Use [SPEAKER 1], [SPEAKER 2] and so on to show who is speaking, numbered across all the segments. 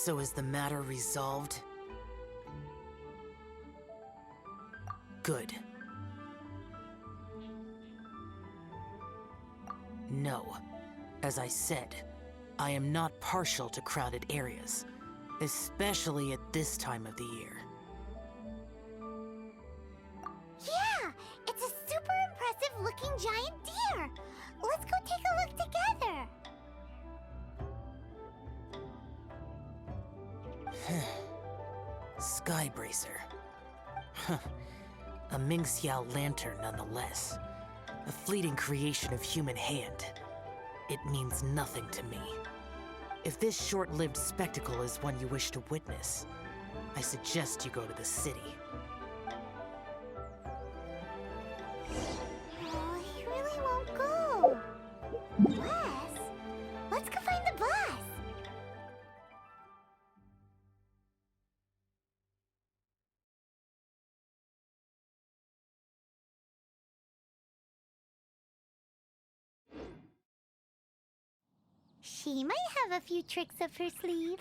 [SPEAKER 1] So is the matter resolved? Good. No. As I said, I am not partial to crowded areas, especially at this time of the year.
[SPEAKER 2] Yeah! It's a super impressive looking giant deer! Let's go take a look together!
[SPEAKER 1] Skybracer. A Mingxiao lantern nonetheless. A fleeting creation of human hand. It means nothing to me. If this short-lived spectacle is one you wish to witness, I suggest you go to the city.
[SPEAKER 2] Oh, he really won't go. Bus? Let's go find the bus. She might have a few tricks up her sleeve.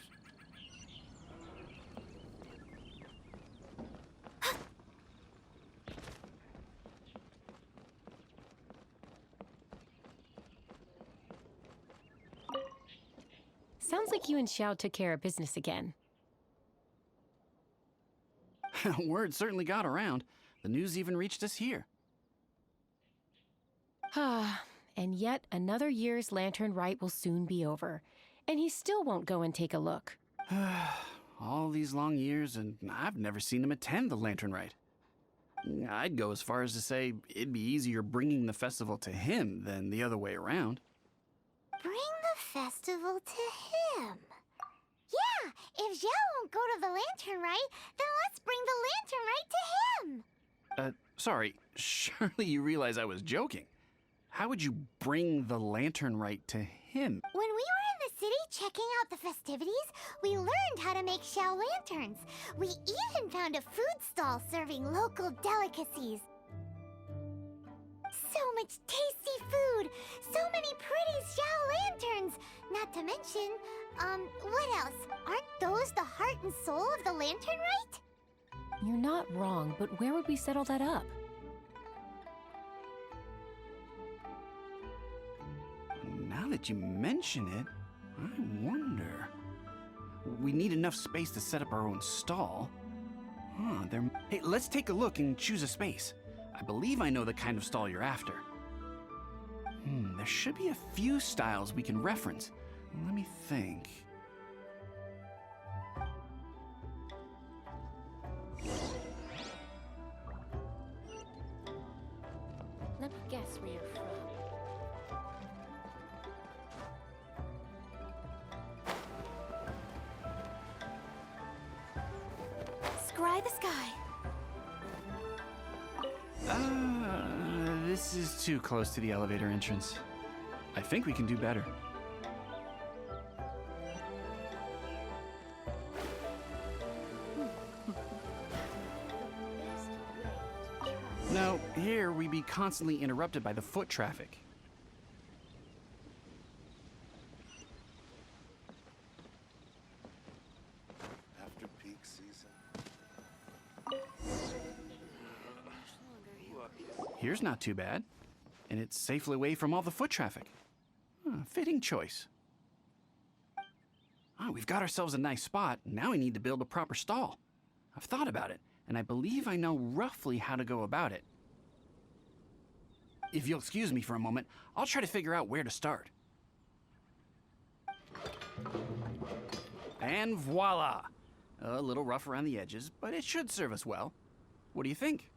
[SPEAKER 3] Sounds like you and Xiao took care of business again.
[SPEAKER 4] Word certainly got around. The news even reached us here.
[SPEAKER 3] And yet another year's lantern rite will soon be over, and he still won't go and take a look.
[SPEAKER 4] All these long years, and I've never seen him attend the lantern rite. I'd go as far as to say it'd be easier bringing the festival to him than the other way around.
[SPEAKER 2] Bring the festival to him. Yeah, if Xiao won't go to the lantern rite, then let's bring the lantern rite to him.
[SPEAKER 4] Sorry, surely you realize I was joking. How would you bring the lantern rite to him?
[SPEAKER 2] When we were in the city checking out the festivities, we learned how to make Xiao lanterns. We even found a food stall serving local delicacies. So much tasty food! So many pretty Xiao lanterns! Not to mention, what else? Aren't those the heart and soul of the lantern rite?
[SPEAKER 3] You're not wrong, but where would we settle that up?
[SPEAKER 4] Now that you mention it, I wonder. We need enough space to set up our own stall. Hey, let's take a look and choose a space. I believe I know the kind of stall you're after. There should be a few styles we can reference. Let me think.
[SPEAKER 3] Let me guess where you're from.
[SPEAKER 2] Scry the sky.
[SPEAKER 4] This is too close to the elevator entrance. I think we can do better. Now, here we'd be constantly interrupted by the foot traffic.
[SPEAKER 5] After peak season.
[SPEAKER 4] Here's not too bad, and it's safely away from all the foot traffic. Fitting choice. We've got ourselves a nice spot. Now we need to build a proper stall. I've thought about it, and I believe I know roughly how to go about it. If you'll excuse me for a moment, I'll try to figure out where to start. And voila! A little rough around the edges, but it should serve us well. What do you think?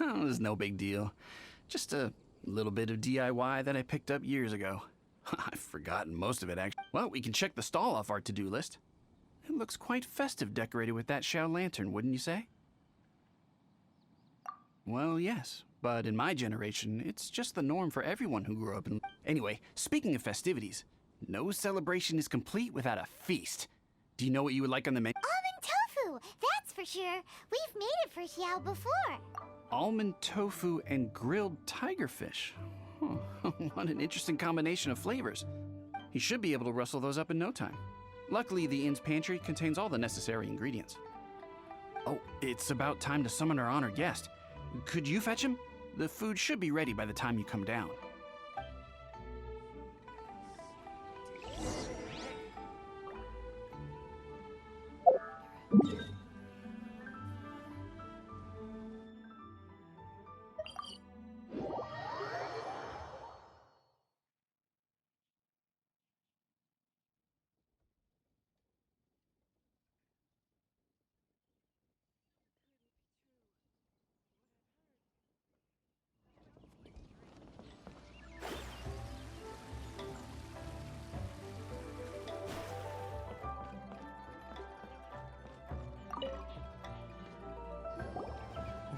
[SPEAKER 4] It's no big deal. Just a little bit of DIY that I picked up years ago. I've forgotten most of it, actually. Well, we can check the stall off our to-do list. It looks quite festive decorated with that Xiao lantern, wouldn't you say? Well, yes, but in my generation, it's just the norm for everyone who grew up in... Anyway, speaking of festivities, no celebration is complete without a feast. Do you know what you would like on the menu?
[SPEAKER 2] Almond tofu! That's for sure. We've made it for Xiao before.
[SPEAKER 4] Almond tofu and grilled tigerfish. What an interesting combination of flavors. He should be able to rustle those up in no time. Luckily, the inn's pantry contains all the necessary ingredients. Oh, it's about time to summon our honored guest. Could you fetch him? The food should be ready by the time you come down.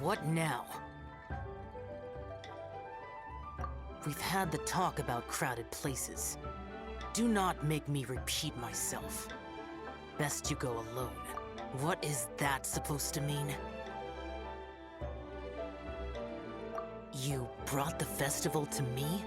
[SPEAKER 1] What now? We've had the talk about crowded places. Do not make me repeat myself. Best you go alone. What is that supposed to mean? You brought the festival to me?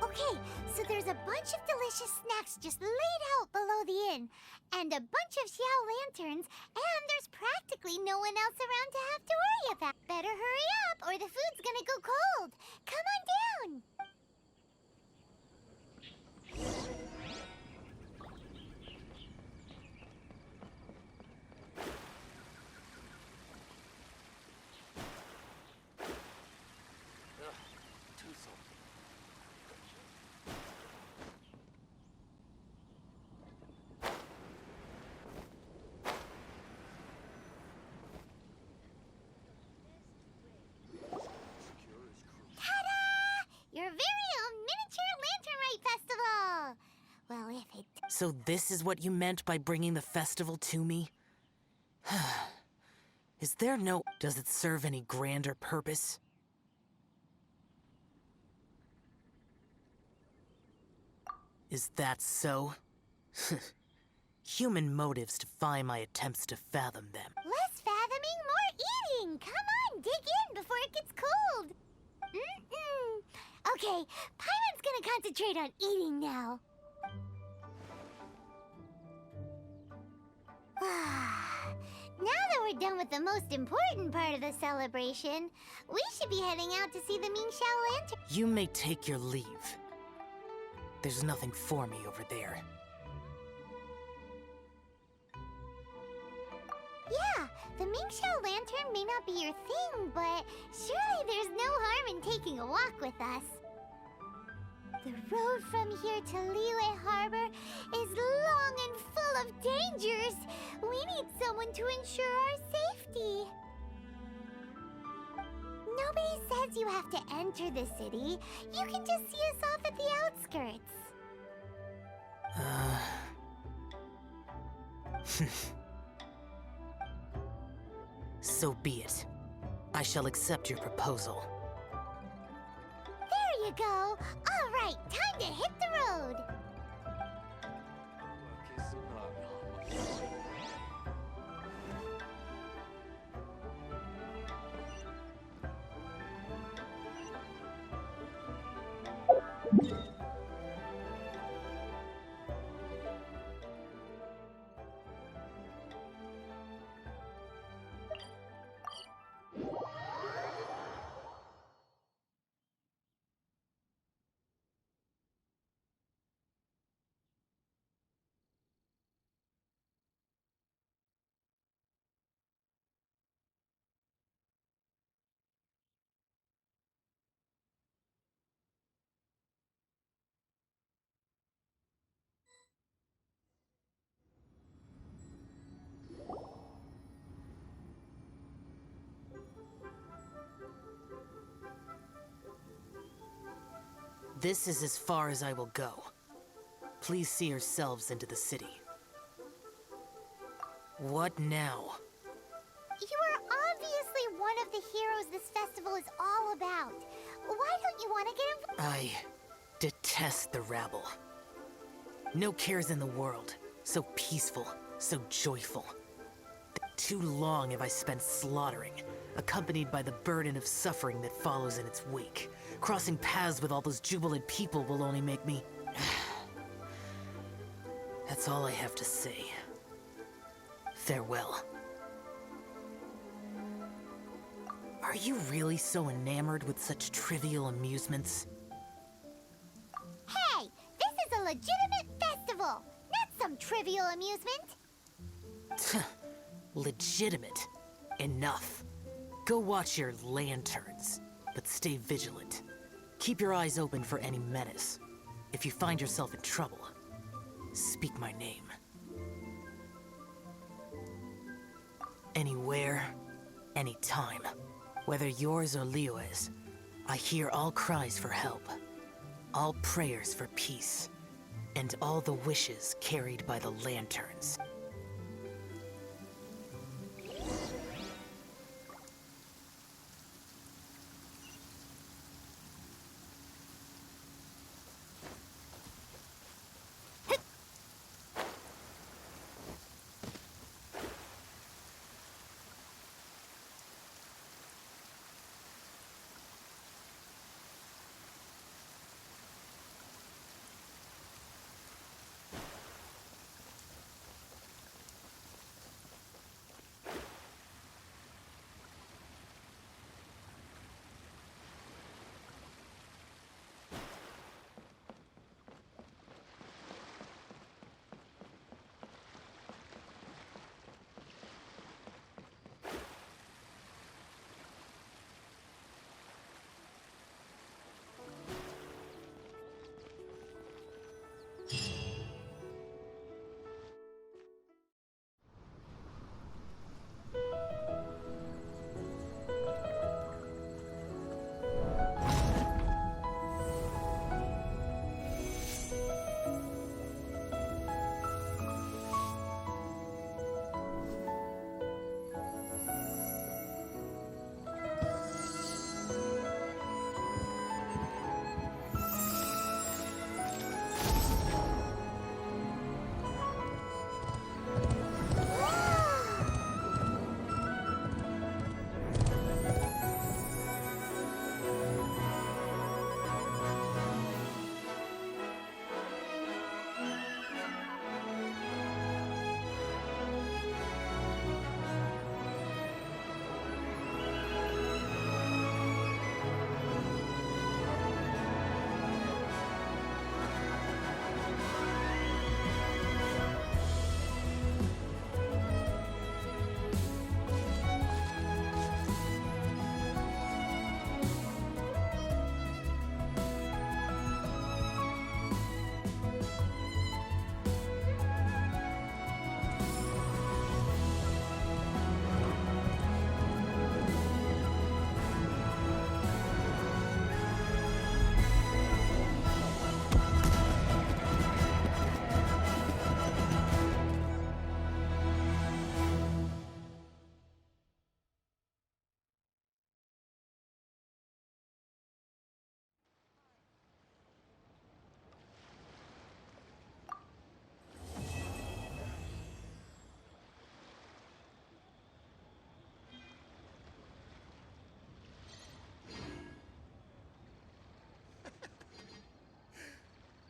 [SPEAKER 2] Okay, so there's a bunch of delicious snacks just laid out below the inn, and a bunch of Xiao lanterns, and there's practically no one else around to have to worry about. Better hurry up, or the food's gonna go cold. Come on down. Your very own miniature lantern rite festival! Well, if it...
[SPEAKER 1] So this is what you meant by bringing the festival to me? Is there no... Does it serve any grander purpose? Is that so? Human motives defy my attempts to fathom them.
[SPEAKER 2] Less fathoming, more eating! Come on, dig in before it gets cold! Okay, Paimon's gonna concentrate on eating now. Now that we're done with the most important part of the celebration, we should be heading out to see the Mingxiao Lantern.
[SPEAKER 1] You may take your leave. There's nothing for me over there.
[SPEAKER 2] Yeah, the Mingxiao Lantern may not be your thing, but surely there's no harm in taking a walk with us. The road from here to Liyue Harbor is long and full of dangers. We need someone to ensure our safety. Nobody says you have to enter the city. You can just see us off at the outskirts.
[SPEAKER 1] So be it. I shall accept your proposal.
[SPEAKER 2] There you go. All right, time to hit the road.
[SPEAKER 1] This is as far as I will go. Please see yourselves into the city. What now?
[SPEAKER 2] You are obviously one of the heroes this festival is all about. Why don't you want to get involved?
[SPEAKER 1] I detest the rabble. No cares in the world. So peaceful, so joyful. Too long have I spent slaughtering, accompanied by the burden of suffering that follows in its wake. Crossing paths with all those jubilant people will only make me... That's all I have to say. Farewell. Are you really so enamored with such trivial amusements?
[SPEAKER 2] Hey, this is a legitimate festival, not some trivial amusement.
[SPEAKER 1] Legitimate. Enough. Go watch your lanterns, but stay vigilant. Keep your eyes open for any menace. If you find yourself in trouble, speak my name. Anywhere, anytime. Whether yours or Liyue's, I hear all cries for help, all prayers for peace, and all the wishes carried by the lanterns.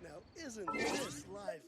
[SPEAKER 5] Now, isn't this lively?